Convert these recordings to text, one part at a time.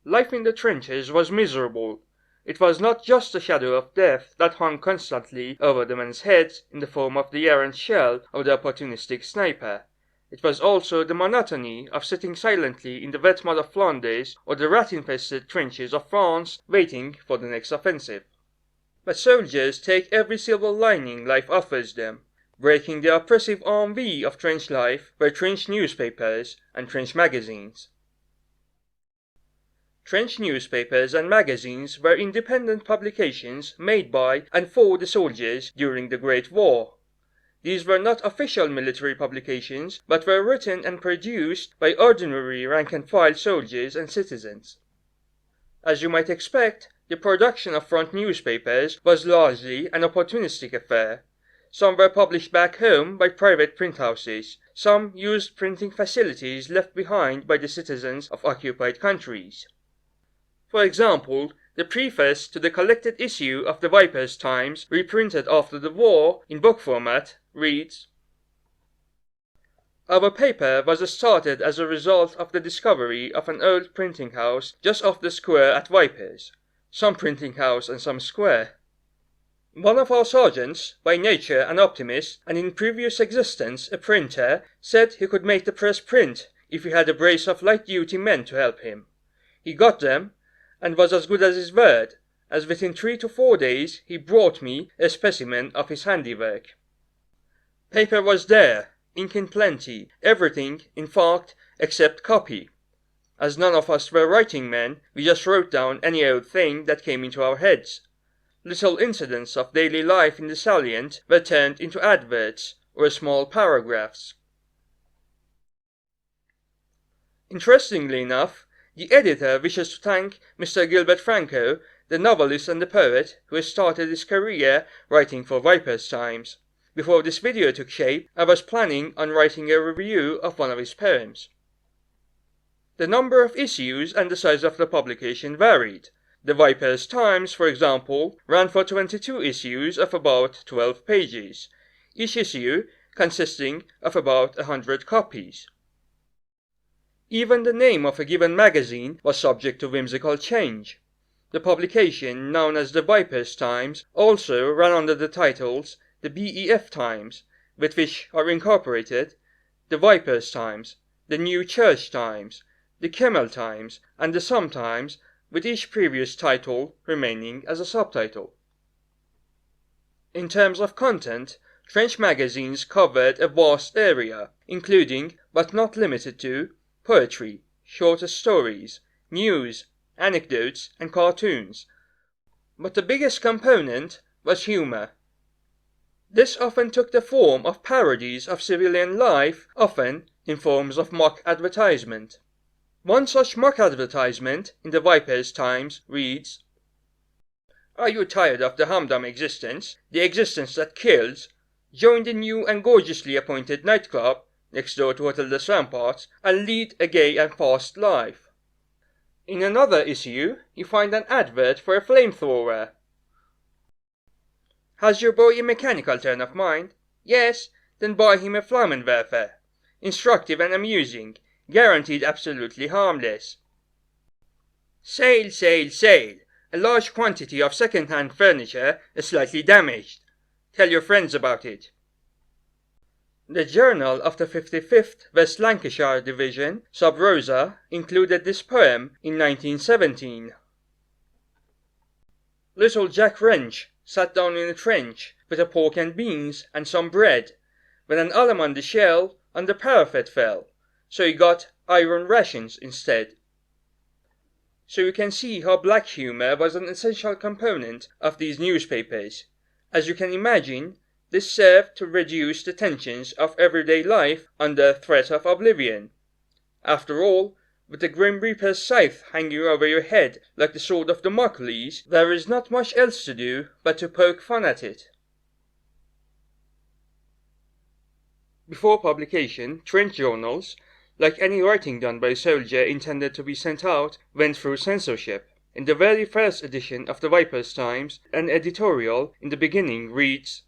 Life in the trenches was miserable. It was not just the shadow of death that hung constantly over the men's heads in the form of the errant shell of the opportunistic sniper. It was also the monotony of sitting silently in the wet mud of Flanders or the rat-infested trenches of France waiting for the next offensive. But soldiers take every silver lining life offers them. Breaking the oppressive ennui of trench life were trench newspapers and trench magazines. Trench newspapers and magazines were independent publications made by and for the soldiers during the Great War. These were not official military publications, but were written and produced by ordinary rank-and-file soldiers and citizens. As you might expect, the production of front newspapers was largely an opportunistic affair. Some were published back home by private print houses. Some used printing facilities left behind by the citizens of occupied countries. For example, the preface to the collected issue of the Viper's Times, reprinted after the war in book format, reads, "Our paper was started as a result of the discovery of an old printing house just off the square at Vipers. Some printing house and some square. One of our sergeants, by nature an optimist, and in previous existence a printer, said he could make the press print if he had a brace of light-duty men to help him. He got them, and was as good as his word, as within 3 to 4 days he brought me a specimen of his handiwork. Paper was there, ink in plenty, everything, in fact, except copy. As none of us were writing men, we just wrote down any old thing that came into our heads. Little incidents of daily life in the salient were turned into adverts or small paragraphs. Interestingly enough, the editor wishes to thank Mr. Gilbert Franco, the novelist and the poet who started his career writing for Viper's Times. Before this video took shape, I was planning on writing a review of one of his poems. The number of issues and the size of the publication varied. The Viper's Times, for example, ran for 22 issues of about 12 pages, each issue consisting of about 100 copies. Even the name of a given magazine was subject to whimsical change. The publication, known as the Viper's Times, also ran under the titles the BEF Times, with which are incorporated the Viper's Times, the New Church Times, the Kemmel Times, and the Sometimes, with each previous title remaining as a subtitle. In terms of content, trench magazines covered a vast area, including, but not limited to, poetry, shorter stories, news, anecdotes, and cartoons. But the biggest component was humor. This often took the form of parodies of civilian life, often in forms of mock advertisement. One such mock advertisement in the Viper's Times reads, "Are you tired of the humdrum existence, the existence that kills? Join the new and gorgeously appointed nightclub next door to Hotel des Ramparts and lead a gay and fast life." In another issue, you find an advert for a flamethrower. "Has your boy a mechanical turn of mind? Yes? Then buy him a Flammenwerfer. Instructive and amusing, guaranteed absolutely harmless. Sale, sale, sale. A large quantity of second-hand furniture is slightly damaged. Tell your friends about it." The Journal of the 55th West Lancashire Division, Sub Rosa, included this poem in 1917. "Little Jack Wrench sat down in a trench with a pork and beans and some bread, when an allemande shell on the parapet fell, so he got iron rations instead." So you can see how black humor was an essential component of these newspapers. As you can imagine, this served to reduce the tensions of everyday life under threat of oblivion. After all, with the Grim Reaper's scythe hanging over your head like the sword of Damocles, there is not much else to do but to poke fun at it. Before publication, trench journals, like any writing done by a soldier intended to be sent out, went through censorship. In the very first edition of the Viper's Times, an editorial in the beginning reads,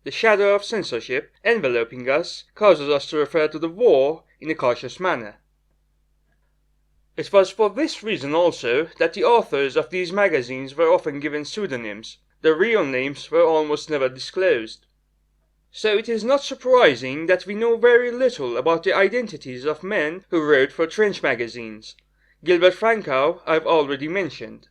"The shadow of censorship enveloping us causes us to refer to the war in a cautious manner." It was for this reason also that the authors of these magazines were often given pseudonyms. Their real names were almost never disclosed. So it is not surprising that we know very little about the identities of men who wrote for trench magazines. Gilbert Francow I've already mentioned.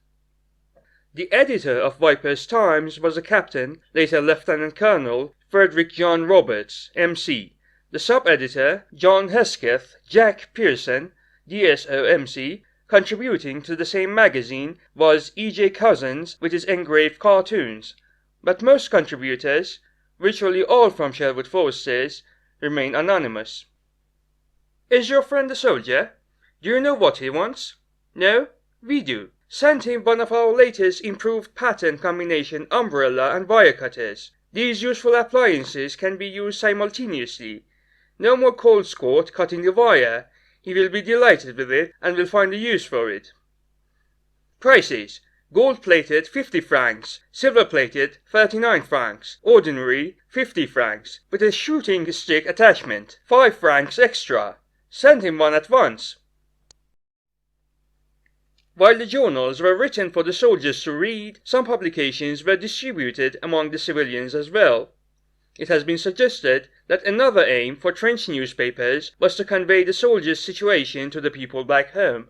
The editor of Viper's Times was a captain, later Lieutenant Colonel, Frederick John Roberts, M.C. The sub-editor, John Hesketh Jack Pearson, DSO.M.C., contributing to the same magazine, was E.J. Cousins with his engraved cartoons, but most contributors, virtually all from Sherwood Foresters, remain anonymous. Is your friend a soldier? Do you know what he wants? No? We do. Send him one of our latest improved pattern combination umbrella and wire cutters. These useful appliances can be used simultaneously. No more cold squirt cutting the wire. He will be delighted with it and will find a use for it. Prices: gold-plated 50 francs, silver-plated 39 francs, ordinary 50 francs, with a shooting stick attachment, 5 francs extra. Send him one at once. While the journals were written for the soldiers to read, some publications were distributed among the civilians as well. It has been suggested that another aim for trench newspapers was to convey the soldiers' situation to the people back home.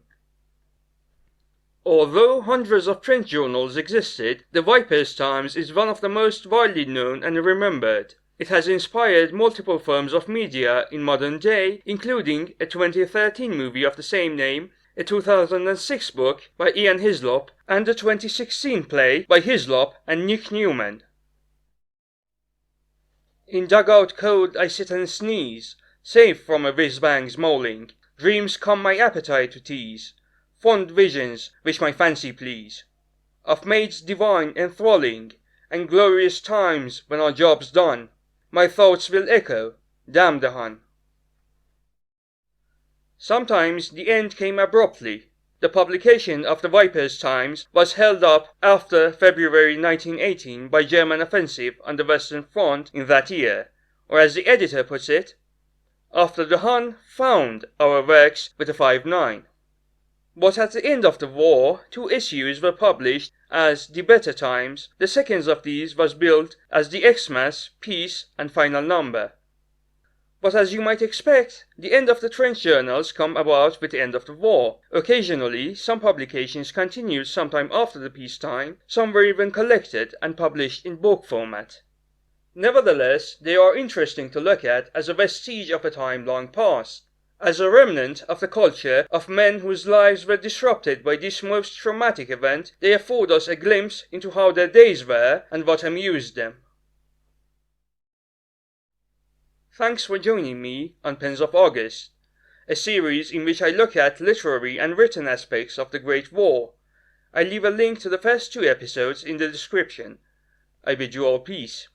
Although hundreds of trench journals existed, the Viper's Times is one of the most widely known and remembered. It has inspired multiple forms of media in modern day, including a 2013 movie of the same name, a 2006 book by Ian Hislop, and a 2016 play by Hislop and Nick Newman. In dugout cold I sit and sneeze, safe from a whiz-bang's mauling. Dreams come my appetite to tease, fond visions which my fancy please, of maids divine enthralling, and glorious times when our job's done. My thoughts will echo, damn the Hun. Sometimes the end came abruptly. The publication of the Viper's Times was held up after February 1918 by German offensive on the Western Front in that year, or as the editor puts it, after the Hun found our works with a 5-9. But at the end of the war, 2 issues were published as the Better Times. The second of these was billed as the Xmas, Peace and Final Number. But as you might expect, the end of the trench journals come about with the end of the war. Occasionally, some publications continued sometime after the peacetime, some were even collected and published in book format. Nevertheless, they are interesting to look at as a vestige of a time long past, as a remnant of the culture of men whose lives were disrupted by this most traumatic event. They afford us a glimpse into how their days were and what amused them. Thanks for joining me on Pens of August, a series in which I look at literary and written aspects of the Great War. I leave a link to the first 2 episodes in the description. I bid you all peace.